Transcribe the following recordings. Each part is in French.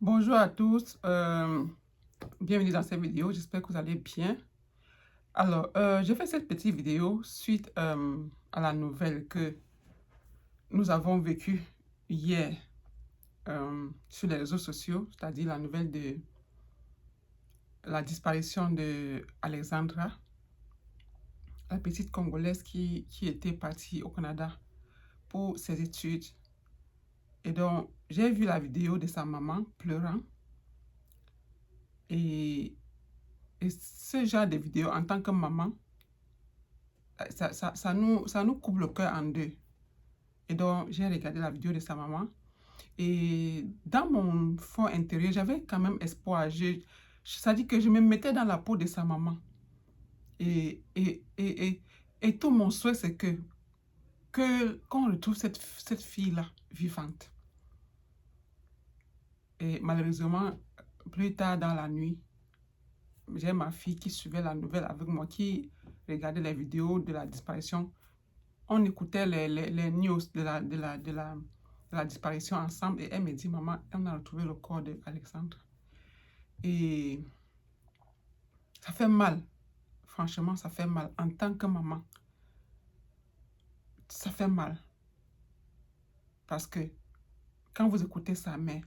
Bonjour à tous, bienvenue dans cette vidéo, j'espère que vous allez bien. Alors, j'ai fait cette petite vidéo suite à la nouvelle que nous avons vécue hier sur les réseaux sociaux, c'est-à-dire la nouvelle de la disparition de Alexandra, la petite Congolaise qui était partie au Canada pour ses études. Et donc, j'ai vu la vidéo de sa maman pleurant et ce genre de vidéo en tant que maman, ça nous coupe le cœur en deux. Et donc, j'ai regardé la vidéo de sa maman. Et dans mon fond intérieur, j'avais quand même espoir. Ça dit que je me mettais dans la peau de sa maman. Et tout mon souhait, c'est qu'on retrouve cette fille-là vivante. Et malheureusement, plus tard dans la nuit, j'ai ma fille qui suivait la nouvelle avec moi, qui regardait les vidéos de la disparition. On écoutait les news de la disparition ensemble et elle me dit, maman, on a retrouvé le corps d'Alexandre. Et ça fait mal, franchement, ça fait mal. En tant que maman, ça fait mal. Parce que quand vous écoutez sa mère,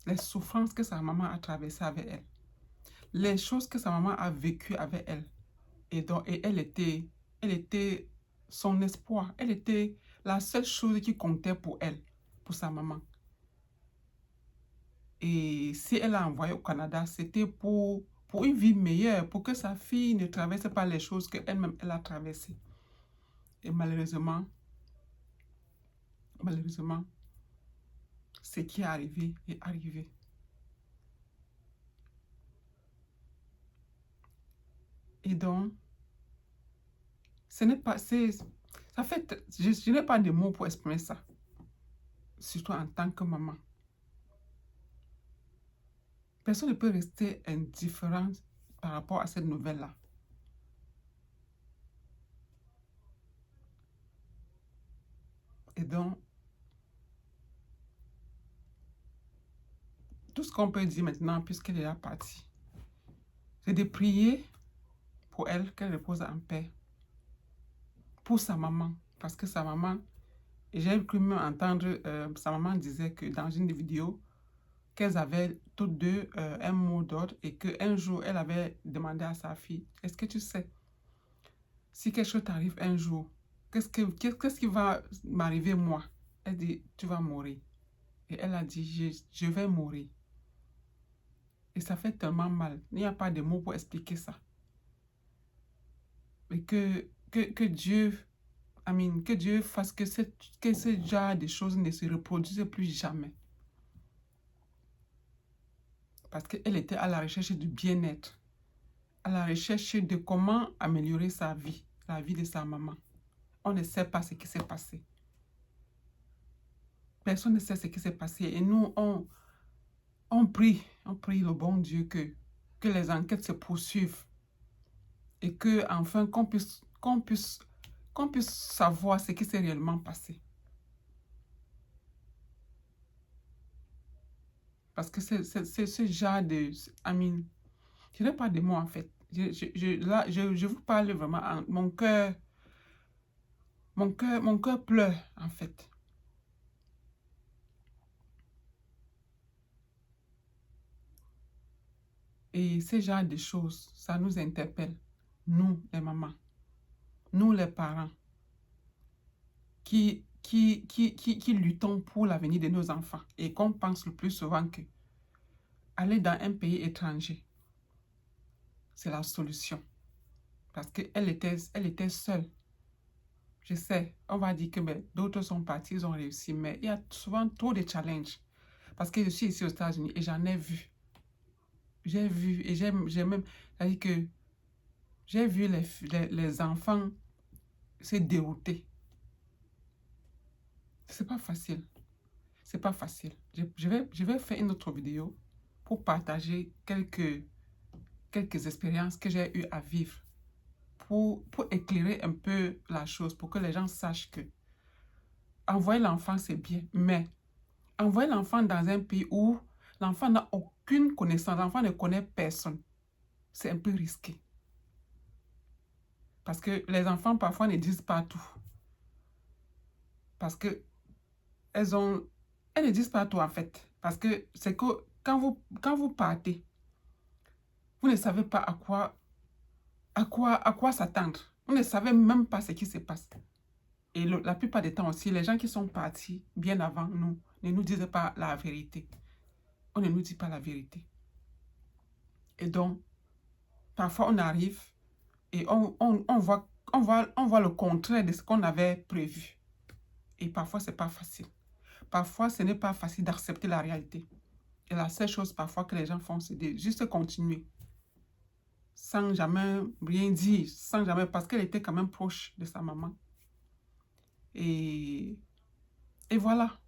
les souffrances que sa maman a traversées avec elle, les choses que sa maman a vécues avec elle, et elle était son espoir, elle était la seule chose qui comptait pour elle, pour sa maman. Et si elle a envoyé au Canada, c'était pour une vie meilleure, pour que sa fille ne traverse pas les choses qu'elle-même elle a traversées. Et malheureusement, ce qui est arrivé est arrivé. Et donc, ce n'est pas... Ça fait... Je n'ai pas de mots pour exprimer ça. Surtout en tant que maman. Personne ne peut rester indifférent par rapport à cette nouvelle-là. Et donc, tout ce qu'on peut dire maintenant, puisqu'elle est partie, c'est de prier pour elle, qu'elle repose en paix. Pour sa maman, parce que sa maman, j'ai cru même entendre, sa maman disait que dans une vidéo, qu'elles avaient toutes deux un mot d'ordre et qu'un jour, elle avait demandé à sa fille, est-ce que tu sais, si quelque chose t'arrive un jour, qu'est-ce qui va m'arriver moi? Elle dit, tu vas mourir. Et elle a dit, je vais mourir. Et ça fait tellement mal. Il n'y a pas de mots pour expliquer ça. Et que Dieu, que Dieu fasse que ce genre de choses ne se reproduisent plus jamais. Parce qu'elle était à la recherche du bien-être, à la recherche de comment améliorer sa vie, la vie de sa maman. On ne sait pas ce qui s'est passé. Personne ne sait ce qui s'est passé. Et nous, on prie le bon Dieu que les enquêtes se poursuivent et que enfin qu'on puisse savoir ce qui s'est réellement passé. Parce que c'est ce genre de... je n'ai pas de mots en fait. Là, je vous parle vraiment, mon cœur pleure en fait. Et ce genre de choses, ça nous interpelle, nous les mamans, nous les parents, qui luttons pour l'avenir de nos enfants et qu'on pense le plus souvent que aller dans un pays étranger, c'est la solution. Parce qu'elle était seule. Je sais, on va dire que d'autres sont partis, ils ont réussi, mais il y a souvent trop de challenges. Parce que je suis ici aux États-Unis et j'en ai vu. J'ai vu et j'ai même... C'est-à-dire que j'ai vu les enfants se dérouter. C'est pas facile. C'est pas facile. Je vais faire une autre vidéo pour partager quelques expériences que j'ai eu à vivre. Pour éclairer un peu la chose, pour que les gens sachent que envoyer l'enfant, c'est bien, mais envoyer l'enfant dans un pays où L'enfant n'a aucune connaissance. L'enfant ne connaît personne. C'est un peu risqué. Parce que les enfants, parfois, ne disent pas tout. Parce que elles ne disent pas tout, en fait. Parce que c'est que quand vous partez, vous ne savez pas à quoi s'attendre. Vous ne savez même pas ce qui se passe. Et la plupart des temps aussi, les gens qui sont partis bien avant nous ne nous disent pas la vérité. On ne nous dit pas la vérité. Et donc, parfois on arrive et on voit le contraire de ce qu'on avait prévu. Et parfois, ce n'est pas facile. Parfois, ce n'est pas facile d'accepter la réalité. Et la seule chose parfois que les gens font, c'est de juste continuer. Sans jamais rien dire, sans jamais... Parce qu'elle était quand même proche de sa maman. Et voilà.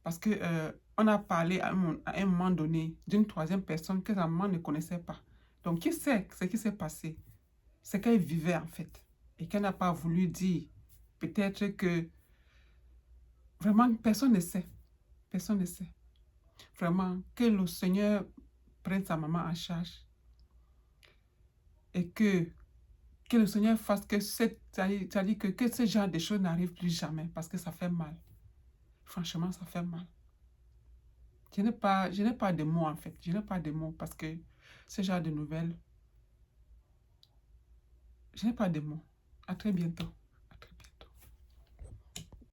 Parce que on a parlé à un moment donné d'une troisième personne que sa maman ne connaissait pas. Donc, qui sait ce qui s'est passé? C'est qu'elle vivait en fait. Et qu'elle n'a pas voulu dire. Peut-être que vraiment personne ne sait. Personne ne sait. Vraiment, que le Seigneur prenne sa maman en charge. Et que le Seigneur fasse que que ce genre de choses n'arrive plus jamais. Parce que ça fait mal. Franchement, ça fait mal. Je n'ai pas de mots en fait. Je n'ai pas de mots parce que ce genre de nouvelles, je n'ai pas de mots. À très bientôt.